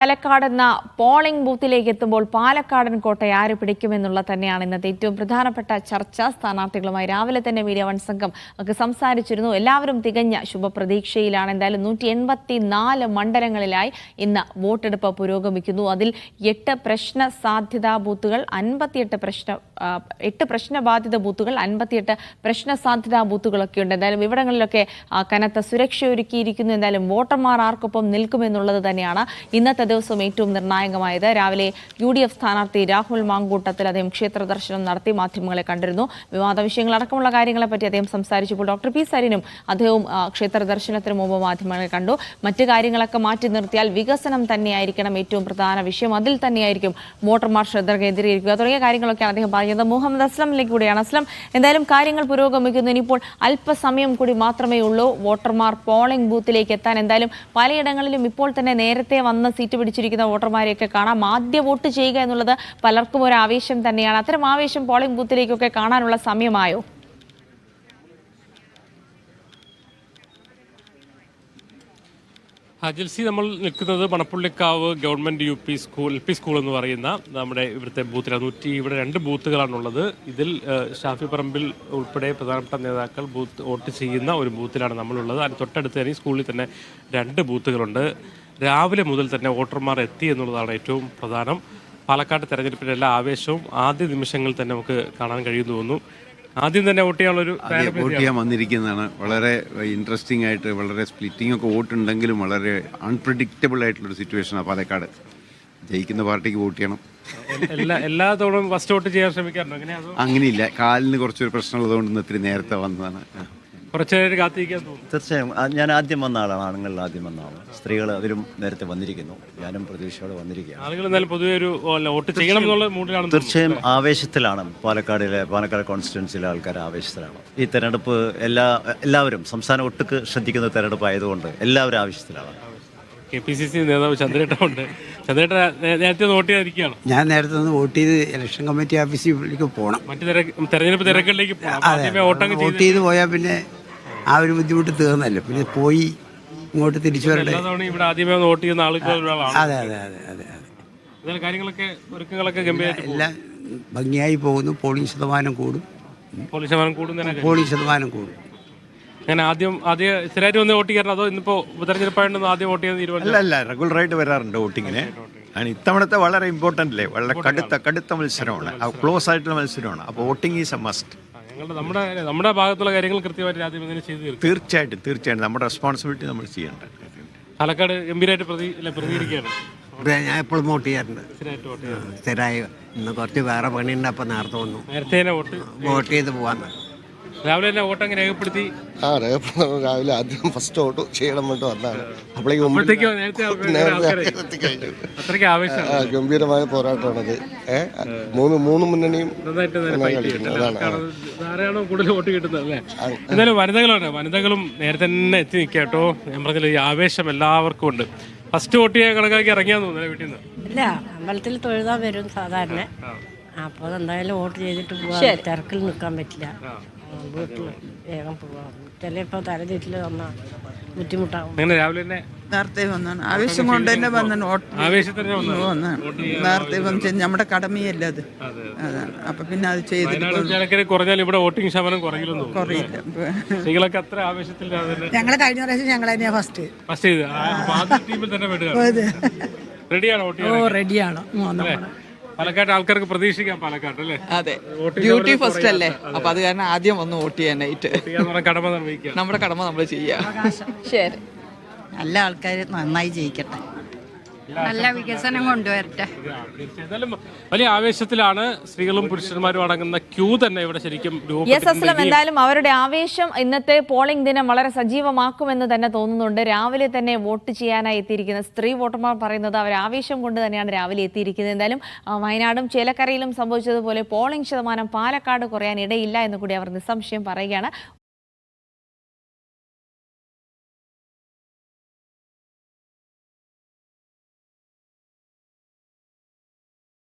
പാലക്കാട് എന്ന പോളിംഗ് ബൂത്തിലേക്ക് എത്തുമ്പോൾ പാലക്കാടൻ കോട്ടയെ ആര് പിടിക്കുമെന്നുള്ള തന്നെയാണ് ഇന്നത്തെ ഏറ്റവും പ്രധാനപ്പെട്ട ചർച്ച. സ്ഥാനാർത്ഥികളുമായി രാവിലെ തന്നെ മീഡിയ വൺ സംഘം ഒക്കെ സംസാരിച്ചിരുന്നു. എല്ലാവരും തികഞ്ഞ ശുഭപ്രതീക്ഷയിലാണ്. എന്തായാലും 184 മണ്ഡലങ്ങളിലായി ഇന്ന് വോട്ടെടുപ്പ് പുരോഗമിക്കുന്നു. അതിൽ 8 പ്രശ്ന സാധ്യതാ ബൂത്തുകൾ, 8 പ്രശ്നബാധിത ബൂത്തുകൾ, 58 പ്രശ്ന സാധ്യതാ ബൂത്തുകളൊക്കെ ഉണ്ട്. എന്തായാലും ഇവിടങ്ങളിലൊക്കെ കനത്ത സുരക്ഷ ഒരുക്കിയിരിക്കുന്നു. എന്തായാലും വോട്ടർമാർ ആർക്കൊപ്പം നിൽക്കുമെന്നുള്ളത് തന്നെയാണ് ഇന്നത്തെ ദിവസം ഏറ്റവും നിർണായകമായത്. രാവിലെ UDF സ്ഥാനാർത്ഥി രാഹുൽ മാങ്കൂട്ടത്തിൽ അദ്ദേഹം ക്ഷേത്ര ദർശനം നടത്തി മാധ്യമങ്ങളെ കണ്ടിരുന്നു. വിവാദ വിഷയങ്ങളടക്കമുള്ള കാര്യങ്ങളെപ്പറ്റി അദ്ദേഹം സംസാരിച്ചപ്പോൾ ഡോക്ടർ പി സരിനും അദ്ദേഹവും ക്ഷേത്ര ദർശനത്തിന് മുമ്പ് മാധ്യമങ്ങളെ കണ്ടു. മറ്റു കാര്യങ്ങളൊക്കെ മാറ്റി നിർത്തിയാൽ വികസനം തന്നെയായിരിക്കണം ഏറ്റവും പ്രധാന വിഷയം. അതിൽ തന്നെയായിരിക്കും വോട്ടർമാർ ശ്രദ്ധ കേന്ദ്രീകരിക്കുക തുടങ്ങിയ കാര്യങ്ങളൊക്കെയാണ് അദ്ദേഹം പറഞ്ഞത്. മുഹമ്മദ് അസ്ലമിലേക്ക് കൂടിയാണ്. അസ്ലം, എന്തായാലും കാര്യങ്ങൾ പുരോഗമിക്കുന്നു. ഇനിയിപ്പോൾ അല്പസമയം കൂടി മാത്രമേ ഉള്ളൂ വോട്ടർമാർ പോളിംഗ് ബൂത്തിലേക്ക് എത്താൻ. എന്തായാലും പലയിടങ്ങളിലും ഇപ്പോൾ തന്നെ നേരത്തെ വന്ന സീറ്റ് പിടിച്ചിരിക്കുന്ന വോട്ടർമാരെയൊക്കെ കാണാം. ആദ്യ വോട്ട് ചെയ്യുക എന്നുള്ളത് പലർക്കും ഒരു ആവേശം തന്നെയാണ്. അത്തരം ആവേശം പോളിംഗ് ബൂത്തിലേക്കൊക്കെ കാണാനുള്ള സമയമായോ? ജിൽസി, നമ്മൾ നിൽക്കുന്നത് മണപ്പുള്ളിക്കാവ് ഗവൺമെൻറ് LP സ്കൂൾ എന്ന് പറയുന്ന നമ്മുടെ ഇവിടുത്തെ ബൂത്തിലാണ്. ഇവിടെ 2 ബൂത്തുകളാണുള്ളത്. ഇതിൽ ഷാഫി പറമ്പിൽ ഉൾപ്പെടെ പ്രധാനപ്പെട്ട നേതാക്കൾ വോട്ട് ചെയ്യുന്ന ഒരു ബൂത്തിലാണ് നമ്മളുള്ളത്. അതിന് തൊട്ടടുത്ത് തന്നെ ഈ സ്കൂളിൽ തന്നെ 2 ബൂത്തുകളുണ്ട്. രാവിലെ മുതൽ തന്നെ വോട്ടർമാർ എത്തി എന്നുള്ളതാണ് ഏറ്റവും പ്രധാനം. പാലക്കാട് തെരഞ്ഞെടുപ്പിൻ്റെ എല്ലാ ആവേശവും ആദ്യ നിമിഷങ്ങളിൽ തന്നെ നമുക്ക് കാണാൻ കഴിയുമെന്ന് തോന്നുന്നു. ആദ്യം തന്നെ വോട്ട് ചെയ്യാൻ വന്നിരിക്കുന്നതാണ്. വളരെ ഇൻട്രസ്റ്റിംഗ് ആയിട്ട്, വളരെ സ്പ്ലിറ്റിംഗ് ഒക്കെ വോട്ടുണ്ടെങ്കിലും വളരെ അൺപ്രഡിക്റ്റബിൾ ആയിട്ടുള്ളൊരു സിറ്റുവേഷനാണ് പാലക്കാട്. ജയിക്കുന്ന പാർട്ടിക്ക് വോട്ട് ചെയ്യണം. എല്ലാ തവണയും ഫസ്റ്റ് വോട്ട് ചെയ്യാൻ ശ്രമിക്കാറുണ്ട്? അങ്ങനെയില്ല, കാലിന് കുറച്ചൊരു പ്രശ്നമുള്ളതുകൊണ്ട് ഇത്തിരി നേരത്തെ വന്നതാണ്. കുറച്ച് നേരം കാത്തിരിക്കാൻ തോന്നുന്നു. തീർച്ചയായും ഞാൻ ആദ്യം വന്ന ആളാണ്. ആണുങ്ങളിൽ ആദ്യം വന്ന ആളാണ്. സ്ത്രീകൾ അതിലും നേരത്തെ വന്നിരിക്കുന്നു. ഞാനും പ്രതീക്ഷയോടെ വന്നിരിക്കുകയാണ്. ആളുകൾ എന്നാലും പൊതുവെ ഒരു വോട്ട് ചെയ്യണം എന്നുള്ള മൂഡിലാണ്. തീർച്ചയായും ആവേശത്തിലാണ്. പാലക്കാട് കോൺസ്റ്റിറ്റ്യുവൻസിയിലെ ആൾക്കാർ ആവേശത്തിലാണ്. ഈ തെരഞ്ഞെടുപ്പ് എല്ലാവരും സംസ്ഥാനം ഒട്ടുക്ക് ശ്രദ്ധിക്കുന്ന തെരഞ്ഞെടുപ്പ് ആയതുകൊണ്ട് എല്ലാവരും ആവേശത്തിലാണ്. KPCC നേതാവ് ചന്ദ്രേട്ടനുണ്ട്. ചന്ദ്രേട്ട നേരത്തെ വോട്ട് ചെയ്തിരിക്കുകയാണ്. ഞാൻ നേരത്തെ ഒന്ന് വോട്ട് ചെയ്ത് ഇലക്ഷൻ കമ്മിറ്റി ഓഫീസിലേക്ക് പോകണം. മറ്റു തെരഞ്ഞെടുപ്പ് തിരക്കുകളിലേക്ക് വോട്ട് ചെയ്ത് പോയാൽ പിന്നെ ആ ഒരു ബുദ്ധിമുട്ട് തീർന്നല്ലോ. പിന്നെ പോയി ഇങ്ങോട്ട് തിരിച്ചു വരണ്ടേ. ഇവിടെ ആദ്യമേ വോട്ട് ചെയ്യുന്ന ആളുകളാണ്. അതെ അതെ അതെ അതെ അതെ കാര്യങ്ങളൊക്കെ ഒരുക്കങ്ങളൊക്കെ ഗംഭീരമായിട്ട് എല്ലാം ഭംഗിയായി പോകുന്നു. പോളിംഗ് ശതമാനം കൂടും. പോളിംഗ് ശതമാനം കൂടും. ഞാൻ ആദ്യം സ്ഥിരമായിട്ട് വന്ന് വോട്ട് ചെയ്യാറുണ്ട്. അതോ ഇന്നിപ്പോ തെരഞ്ഞെടുപ്പായിട്ട് ആദ്യം വോട്ട് ചെയ്യാൻ തീരുമാനം? അല്ല, റെഗുലറായിട്ട് വരാറുണ്ട് വോട്ടിങ്ങിന്. ഇത്തവണത്തെ വളരെ ഇമ്പോർട്ടൻ്റ് അല്ലേ, വളരെ കടുത്ത മത്സരമാണ്, ക്ലോസ് ആയിട്ടുള്ള മത്സരമാണ്. അപ്പോൾ വോട്ടിംഗ് ഈസ് എ മസ്റ്റ്. നമ്മുടെ ഭാഗത്തുള്ള കാര്യങ്ങൾ കൃത്യമായിട്ട് ആദ്യം ഇങ്ങനെ ചെയ്തു. തീർച്ചയായിട്ടും നമ്മുടെ റെസ്പോൺസിബിലിറ്റി നമ്മൾ ചെയ്യേണ്ടത്. പാലക്കാട് ഗംഭീരമായിട്ട് പ്രതികരിക്കുകയാണ്. ഞാൻ എപ്പോഴും വോട്ട് ചെയ്യാറുണ്ട്. സ്ഥിരമായി ഇന്ന് കുറച്ച് വേറെ പണിയുണ്ട്. അപ്പം നേരത്തെ വന്നു. നേരത്തെ വോട്ട് ചെയ്ത് പോകാൻ രാവിലെ തന്നെ വോട്ട് അങ്ങനെ രേഖപ്പെടുത്തി. രാവിലെ ആദ്യം ഫസ്റ്റ് വോട്ട് ചെയ്യണം വേണ്ടി വന്നാണ്. ഗംഭീരമായ പോരാട്ടമാണത്. മൂന്ന് മുന്നണിയും ധാരാളം കൂടുതൽ വോട്ട് കിട്ടുന്നത് അല്ലേ? എന്തായാലും വനിതകളും നേരത്തെ തന്നെ എത്തി നിൽക്കുക കേട്ടോ. ഞാൻ പറഞ്ഞില്ല, ഈ ആവേശം എല്ലാവർക്കും ഉണ്ട്. ഫസ്റ്റ് വോട്ട് ചെയ്യാൻ കണക്കാക്കി ഇറങ്ങിയാന്ന് തോന്നുന്നു വീട്ടിൽ നിന്ന്. ഇല്ല, അമ്പലത്തിൽ തൊഴുതാൻ വരും സാധാരണ. അപ്പോൾ എന്തായാലും വോട്ട് ചെയ്തിട്ട് പോവാം. തിരക്കിൽ നിൽക്കാൻ പറ്റില്ല. വീട്ടിൽ വേഗം പോവാം. ചിലപ്പോൾ തലതിരിൽ വന്നാൽ ബുദ്ധിമുട്ടാകും. രാവിലെ തന്നെ നേരത്തെ വന്നാണ്. ആവേശം കൊണ്ട് തന്നെ വന്നാണ്. നേരത്തെ വന്ന് നമ്മുടെ കടമയല്ല അത്. അതാണ്. അപ്പൊ പിന്നെ അത് ചെയ്തിട്ട് കുറഞ്ഞാൽ ഇവിടെ വോട്ടിംഗ് ശതമാനം കുറയില്ല. സ്ത്രീകളൊക്കെ അത്ര ആവേശത്തിൽ ഞങ്ങള് കഴിഞ്ഞ പ്രാവശ്യം ഞങ്ങൾ തന്നെയാ ഫസ്റ്റ് ടീമിൽ തന്നെ റെഡിയാണോ? റെഡിയാണ്. പാലക്കാട് ആൾക്കാർക്ക് പ്രതീക്ഷിക്കാം. പാലക്കാട് അല്ലേ? അതെ, ഡ്യൂട്ടി ഫസ്റ്റ് അല്ലേ. അപ്പൊ അത് കാരണം ആദ്യം വന്ന് വോട്ട് ചെയ്യാനായിട്ട് കടമ നിർവഹിക്കുക. നമ്മുടെ കടമ നമ്മൾ ചെയ്യാം. ശരി, നല്ല ആൾക്കാർ നന്നായി ജയിക്കട്ടെ, നല്ല വികസനം കൊണ്ടുവരട്ടെ. വലിയ ആവേശത്തിലാണ് സ്ത്രീകളും പുരുഷന്മാരും അടങ്ങുന്ന ക്യൂ തന്നെ ഇവിടെ ശരിക്കും. എന്തായാലും അവരുടെ ആവേശം ഇന്നത്തെ പോളിംഗ് ദിനം വളരെ സജീവമാക്കുമെന്ന് തന്നെ തോന്നുന്നുണ്ട്. രാവിലെ തന്നെ വോട്ട് ചെയ്യാനായി എത്തിയിരിക്കുന്ന സ്ത്രീ വോട്ടർമാർ പറയുന്നത് അവർ ആവേശം കൊണ്ട് തന്നെയാണ് രാവിലെ എത്തിയിരിക്കുന്നത്. എന്തായാലും വയനാടും ചേലക്കരയിലും സംഭവിച്ചതുപോലെ പോളിംഗ് ശതമാനം പാലക്കാട് കുറയാൻ ഇടയില്ല എന്ന് കൂടി അവർ നിസ്സംശയം പറയുകയാണ്.